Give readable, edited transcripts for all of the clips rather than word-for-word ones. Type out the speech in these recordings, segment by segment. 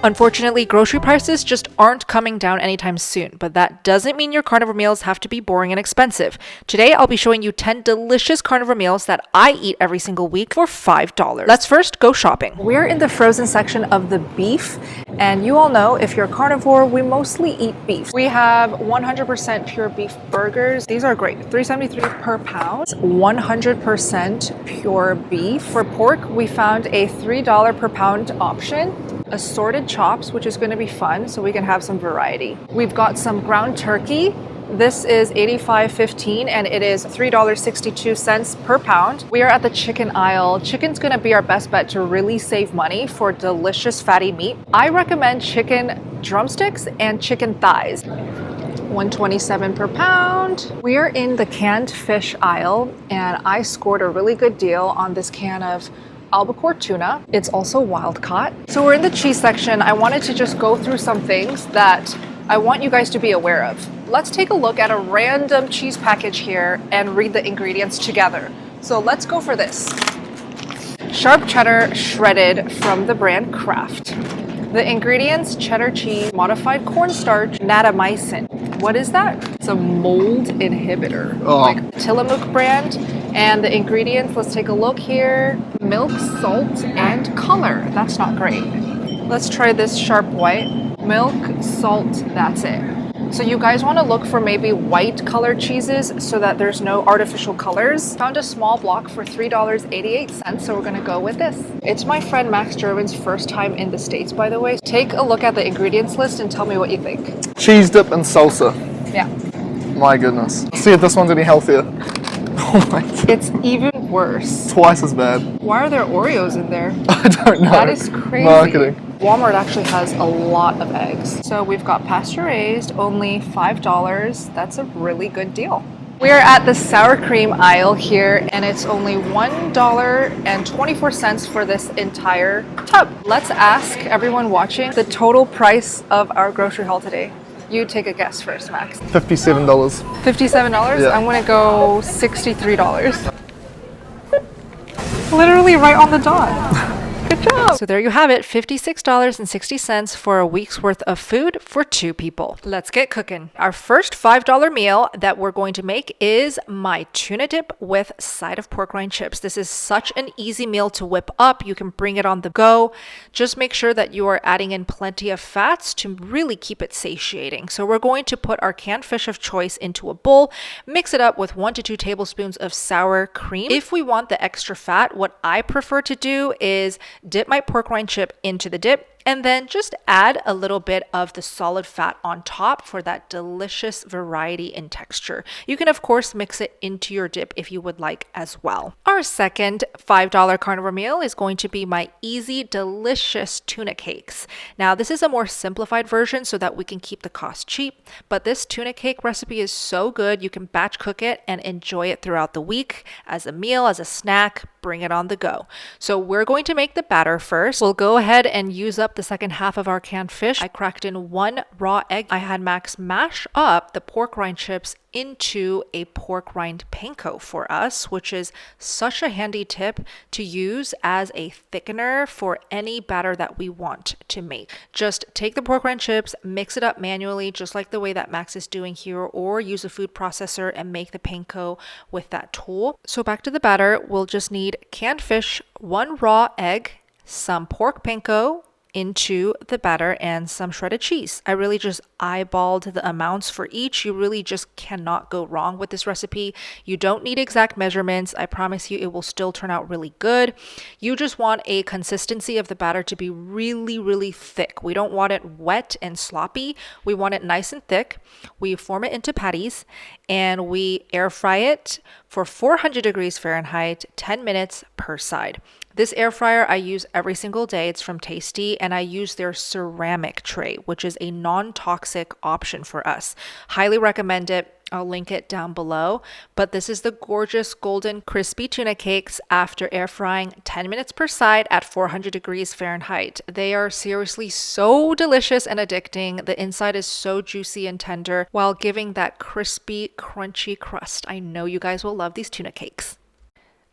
Unfortunately, grocery prices just aren't coming down anytime soon, but that doesn't mean your carnivore meals have to be boring and expensive. Today, I'll be showing you 10 delicious carnivore meals that I eat every single week for $5. Let's first go shopping. We're in the frozen section of the beef, and you all know if you're a carnivore, we mostly eat beef. We have 100% pure beef burgers. These are great, $3.73 per pound, 100% pure beef. For pork, we found a $3 per pound option. Assorted chops, which is going to be fun, so we can have some variety. We've got some ground turkey. This is $85.15 and it is $3.62 per pound. We are at the chicken aisle. Chicken's going to be our best bet to really save money for delicious fatty meat. I recommend chicken drumsticks and chicken thighs. $127 per pound. We are in the canned fish aisle and I scored a really good deal on this can of albacore tuna. It's also wild caught. So we're in the cheese section. I wanted to just go through some things that I want you guys to be aware of. Let's take a look at a random cheese package here and read the ingredients together. So let's go for this. Sharp cheddar shredded from the brand Kraft. The ingredients: cheddar cheese, modified cornstarch, natamycin. What is that? It's a mold inhibitor, like Tillamook brand. And the ingredients, let's take a look here. Milk, salt, and color. That's not great. Let's try this sharp white. Milk, salt, that's it. So you guys want to look for maybe white colored cheeses so that there's no artificial colors. Found a small block for $3.88, so we're gonna go with this. It's my friend Max German's first time in the States, by the way. Take a look at the ingredients list and tell me what you think. Cheese dip and salsa. Yeah. My goodness. Let's see if this one's any healthier. Oh my god. It's even worse. Twice as bad. Why are there Oreos in there? I don't know. That is crazy. Marketing. Walmart actually has a lot of eggs. So we've got pasture raised, only $5. That's a really good deal. We're at the sour cream aisle here and it's only $1.24 for this entire tub. Let's ask everyone watching the total price of our grocery haul today. You take a guess first, Max. $57. $57? Yeah. I'm gonna go $63. Literally right on the dot. Good job. So there you have it, $56.60 for a week's worth of food for two people. Let's get cooking. Our first $5 meal that we're going to make is my tuna dip with side of pork rind chips. This is such an easy meal to whip up. You can bring it on the go. Just make sure that you are adding in plenty of fats to really keep it satiating. So we're going to put our canned fish of choice into a bowl, mix it up with 1 to 2 tablespoons of sour cream. If we want the extra fat, what I prefer to do is dip my pork rind chip into the dip and then just add a little bit of the solid fat on top for that delicious variety in texture. You can of course mix it into your dip if you would like as well. Our second $5 carnivore meal is going to be my easy, delicious tuna cakes. Now this is a more simplified version so that we can keep the cost cheap, but this tuna cake recipe is so good you can batch cook it and enjoy it throughout the week as a meal, as a snack. Bring it on the go. So we're going to make the batter first. We'll go ahead and use up the second half of our canned fish. I cracked in 1 raw egg. I had Max mash up the pork rind chips into a pork rind panko for us, which is such a handy tip to use as a thickener for any batter that we want to make. Just take the pork rind chips, mix it up manually, just like the way that Max is doing here, or use a food processor and make the panko with that tool. So back to the batter, we'll just need canned fish, 1 raw egg, some pork panko into the batter, and some shredded cheese. I really just eyeballed the amounts for each. You really just cannot go wrong with this recipe. You don't need exact measurements. I promise you it will still turn out really good. You just want a consistency of the batter to be really, really thick. We don't want it wet and sloppy. We want it nice and thick. We form it into patties and we air fry it for 400 degrees Fahrenheit, 10 minutes per side. This air fryer I use every single day. It's from Tasty, and I use their ceramic tray, which is a non-toxic option for us. Highly recommend it. I'll link it down below. But this is the gorgeous golden crispy tuna cakes after air frying 10 minutes per side at 400 degrees Fahrenheit. They are seriously so delicious and addicting. The inside is so juicy and tender while giving that crispy, crunchy crust. I know you guys will love these tuna cakes.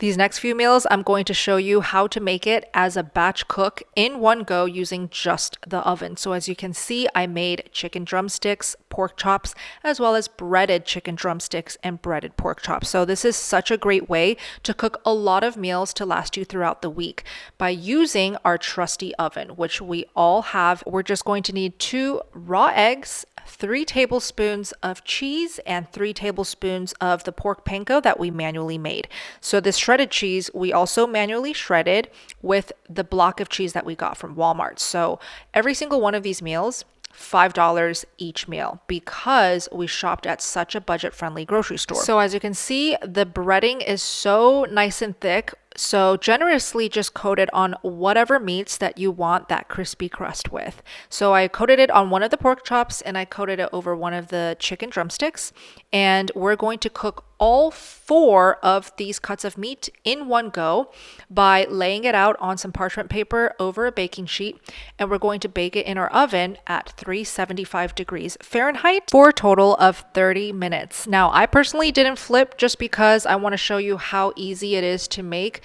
These next few meals, I'm going to show you how to make it as a batch cook in one go using just the oven. So as you can see, I made chicken drumsticks, pork chops, as well as breaded chicken drumsticks and breaded pork chops. So this is such a great way to cook a lot of meals to last you throughout the week by using our trusty oven, which we all have. We're just going to need 2 raw eggs, 3 tablespoons of cheese, and 3 tablespoons of the pork panko that we manually made. So this shredded cheese, we also manually shredded with the block of cheese that we got from Walmart. So every single one of these meals, $5 each meal, because we shopped at such a budget-friendly grocery store. So as you can see, the breading is so nice and thick. So generously just coat it on whatever meats that you want that crispy crust with. So I coated it on one of the pork chops and I coated it over one of the chicken drumsticks. And we're going to cook all 4 of these cuts of meat in one go by laying it out on some parchment paper over a baking sheet. And we're going to bake it in our oven at 375 degrees Fahrenheit for a total of 30 minutes. Now, I personally didn't flip just because I want to show you how easy it is to make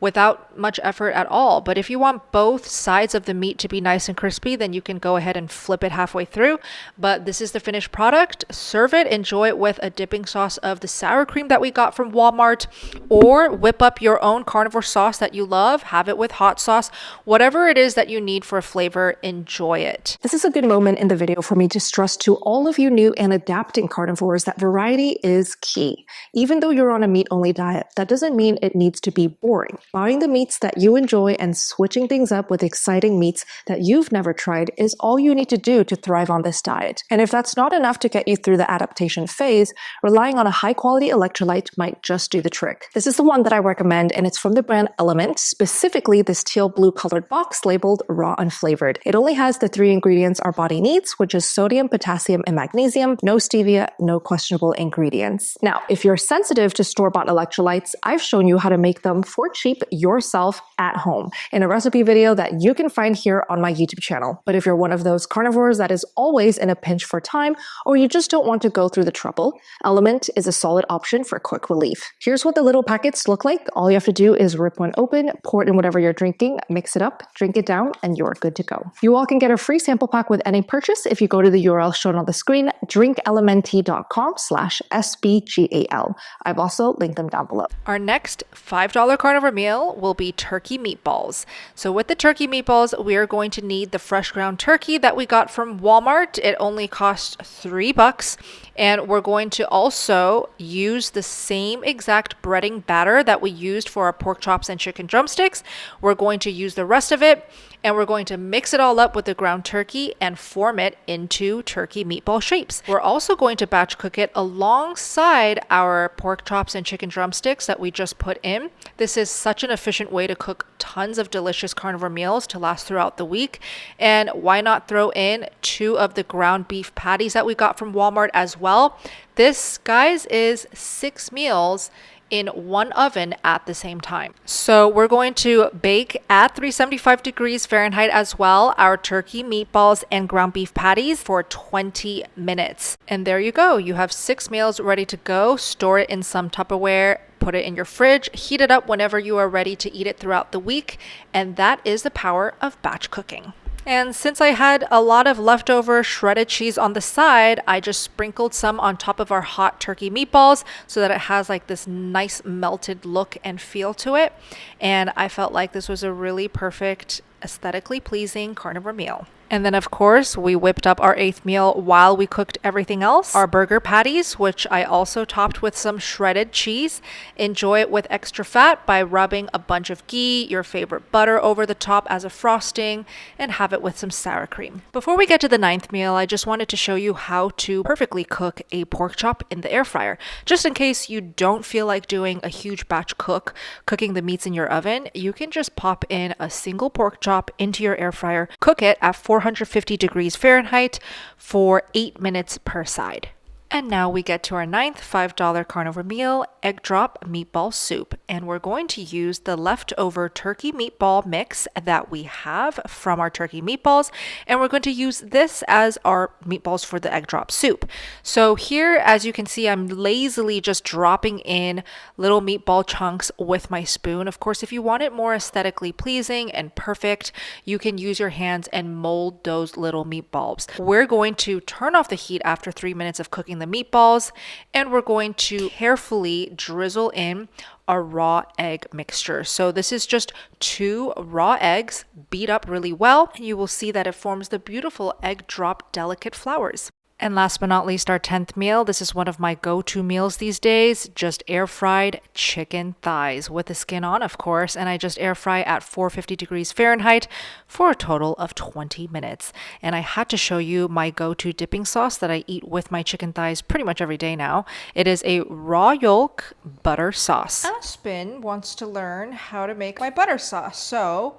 without much effort at all. But if you want both sides of the meat to be nice and crispy, then you can go ahead and flip it halfway through. But this is the finished product. Serve it, enjoy it with a dipping sauce of the sour cream that we got from Walmart, or whip up your own carnivore sauce that you love, have it with hot sauce, whatever it is that you need for a flavor, enjoy it. This is a good moment in the video for me to stress to all of you new and adapting carnivores that variety is key. Even though you're on a meat-only diet, that doesn't mean it needs to be boring. Buying the meats that you enjoy and switching things up with exciting meats that you've never tried is all you need to do to thrive on this diet. And if that's not enough to get you through the adaptation phase, relying on a high-quality electrolyte might just do the trick. This is the one that I recommend, and it's from the brand Element, specifically this teal blue colored box labeled raw unflavored. It only has the 3 ingredients our body needs, which is sodium, potassium, and magnesium, no stevia, no questionable ingredients. Now, if you're sensitive to store-bought electrolytes, I've shown you how to make them for cheap yourself at home in a recipe video that you can find here on my YouTube channel. But if you're one of those carnivores that is always in a pinch for time, or you just don't want to go through the trouble, Element is a solid option for quick relief. Here's what the little packets look like. All you have to do is rip one open, pour it in whatever you're drinking, mix it up, drink it down, and you're good to go. You all can get a free sample pack with any purchase if you go to the URL shown on the screen, drinkelement.com/SBGAL. I've also linked them down below. Our next $5 carnivore meal will be turkey meatballs. So with the turkey meatballs, we are going to need the fresh ground turkey that we got from Walmart. It only cost $3. And we're going to also use the same exact breading batter that we used for our pork chops and chicken drumsticks. We're going to use the rest of it, and we're going to mix it all up with the ground turkey and form it into turkey meatball shapes. We're also going to batch cook it alongside our pork chops and chicken drumsticks that we just put in. This is such an efficient way to cook tons of delicious carnivore meals to last throughout the week. And why not throw in 2 of the ground beef patties that we got from Walmart as well? This, guys, is 6 meals in one oven at the same time. So we're going to bake at 375 degrees Fahrenheit as well, our turkey meatballs and ground beef patties for 20 minutes. And there you go. You have 6 meals ready to go. Store it in some Tupperware, put it in your fridge, heat it up whenever you are ready to eat it throughout the week. And that is the power of batch cooking. And since I had a lot of leftover shredded cheese on the side, I just sprinkled some on top of our hot turkey meatballs so that it has like this nice melted look and feel to it. And I felt like this was a really perfect, aesthetically pleasing carnivore meal. And then, of course, we whipped up our 8th meal while we cooked everything else. Our burger patties, which I also topped with some shredded cheese. Enjoy it with extra fat by rubbing a bunch of ghee, your favorite butter over the top as a frosting, and have it with some sour cream. Before we get to the 9th meal, I just wanted to show you how to perfectly cook a pork chop in the air fryer. Just in case you don't feel like doing a huge batch cooking the meats in your oven, you can just pop in a single pork chop into your air fryer, cook it at 450 degrees Fahrenheit for 8 minutes per side. And now we get to our ninth $5 carnivore meal, egg drop meatball soup. And we're going to use the leftover turkey meatball mix that we have from our turkey meatballs. And we're going to use this as our meatballs for the egg drop soup. So here, as you can see, I'm lazily just dropping in little meatball chunks with my spoon. Of course, if you want it more aesthetically pleasing and perfect, you can use your hands and mold those little meatballs. We're going to turn off the heat after 3 minutes of cooking the meatballs, and we're going to carefully drizzle in a raw egg mixture. So this is just 2 raw eggs beat up really well, and you will see that it forms the beautiful egg drop delicate flowers. And last but not least, our 10th meal. This is one of my go-to meals these days, just air fried chicken thighs with the skin on, of course. And I just air fry at 450 degrees Fahrenheit for a total of 20 minutes. And I had to show you my go-to dipping sauce that I eat with my chicken thighs pretty much every day now. It is a raw yolk butter sauce. Aspen wants to learn how to make my butter sauce. So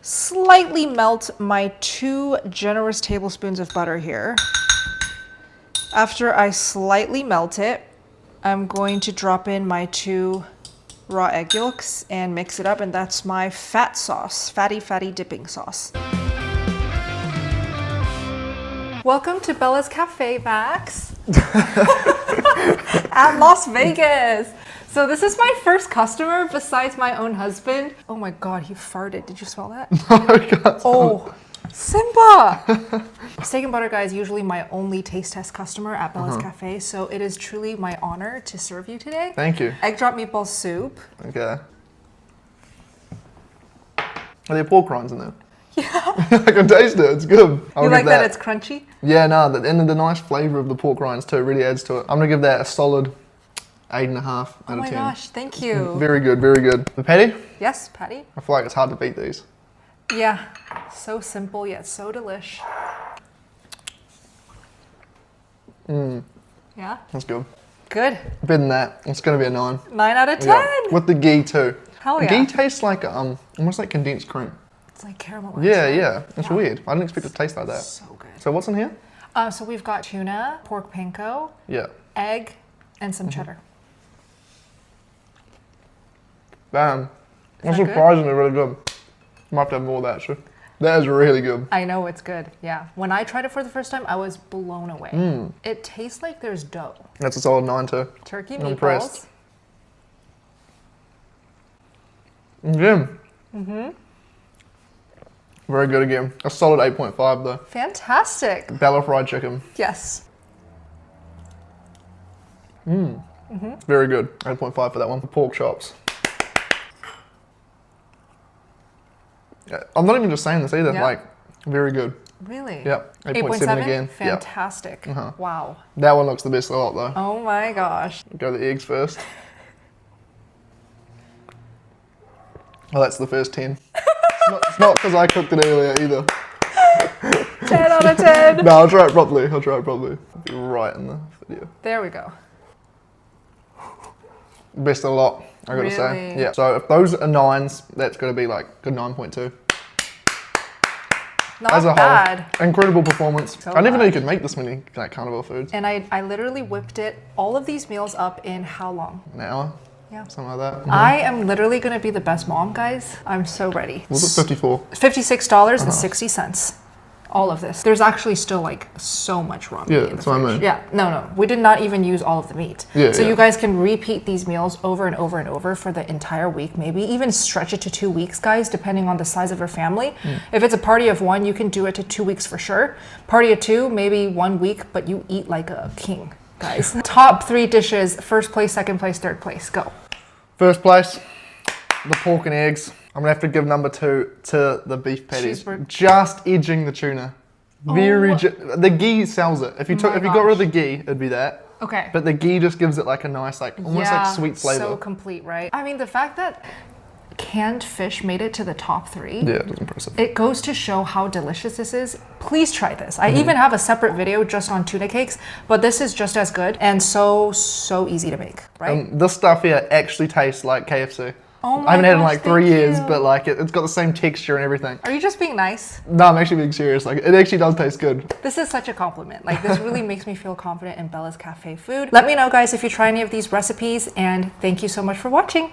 slightly melt my 2 generous tablespoons of butter here. After I slightly melt it, I'm going to drop in my 2 raw egg yolks and mix it up, and that's my fat sauce, fatty dipping sauce. Welcome to Bella's Cafe, Max, at Las Vegas. So this is my first customer besides my own husband. Oh my God, he farted. Did you smell that? Oh my God. Oh. Simba! Steak and butter guy is usually my only taste test customer at Bella's Cafe, so it is truly my honor to serve you today. Thank you. Egg drop meatball soup. Okay. Are there pork rinds in there? Yeah. I can taste it. It's good. You like that it's crunchy? Yeah, no, and the nice flavor of the pork rinds too really adds to it. I'm gonna give that a solid 8.5 out of 10. Oh my gosh, thank you. Very good, very good. The patty? Yes, patty. I feel like it's hard to beat these. Yeah, so simple yet so delish. Yeah? That's good. Good. Better than that. It's gonna be a 9. 9 out of 10. Yeah. With the ghee too. Hell The yeah. ghee tastes like almost like condensed cream. It's like caramel. Yeah. It's weird. I didn't expect it to taste like that. So good. So what's in here? So we've got tuna, pork panko, Yeah. egg, and some cheddar. Bam. That's that good? surprisingly really good. Might have to have more of that, sure. That is really good. I know it's good, yeah. When I tried it for the first time, I was blown away. It tastes like there's dough. That's a solid 9 too. Turkey I'm meatballs. impressed. Again. Very good again. A solid 8.5 though. Fantastic. Bella fried chicken. Yes. Very good. 8.5 for that one. Pork chops. Yeah, I'm not even just saying this either. Yeah. Like, very good. Really? Yep. 8.7 again. Yep. Fantastic. Wow. That one looks the best of the lot though. Oh my gosh. Go the eggs first. Oh, that's the first 10. It's not because I cooked it earlier either. 10 out of 10. No, I'll try it properly. It'll be right in the video. There we go. Best of the lot, I gotta say. Really? Yeah. So if those are 9s, that's gonna be like good 9.2. Not As a bad. whole, incredible performance. So I didn't even know you glad. could make this many like carnivore foods. And I literally whipped it, all of these meals up in how long? An hour, Yeah. something like that. I am literally gonna be the best mom, guys. I'm so ready. Was it 54? $56.60. All of this. There's actually still like so much raw meat Yeah, in the that's what I fridge. mean. Yeah, no. We did not even use all of the meat. Yeah, so yeah. you guys can repeat these meals over and over and over for the entire week. Maybe even stretch it to 2 weeks, guys, depending on the size of your family. If it's a party of 1, you can do it to 2 weeks for sure. Party of 2, maybe 1 week, but you eat like a king, guys. Top 3 dishes, first place, second place, third place. Go. First place, the pork and eggs. I'm gonna have to give number 2 to the beef patties. Cheeseburger. Just edging the tuna. The ghee sells it. If you got rid of the ghee, it'd be that. Okay. But the ghee just gives it like a nice, like almost like sweet flavor. So complete, right? I mean, the fact that canned fish made it to the top 3. Yeah, it's impressive. It goes to show how delicious this is. Please try this. I even have a separate video just on tuna cakes, but this is just as good and so easy to make, right? This stuff here actually tastes like KFC. Oh my I haven't had it in gosh, like 3 thank years, you. but like it's got the same texture and everything. Are you just being nice? No, I'm actually being serious. Like it actually does taste good. This is such a compliment. Like this really makes me feel confident in Bella's Cafe food. Let me know guys if you try any of these recipes, and thank you so much for watching.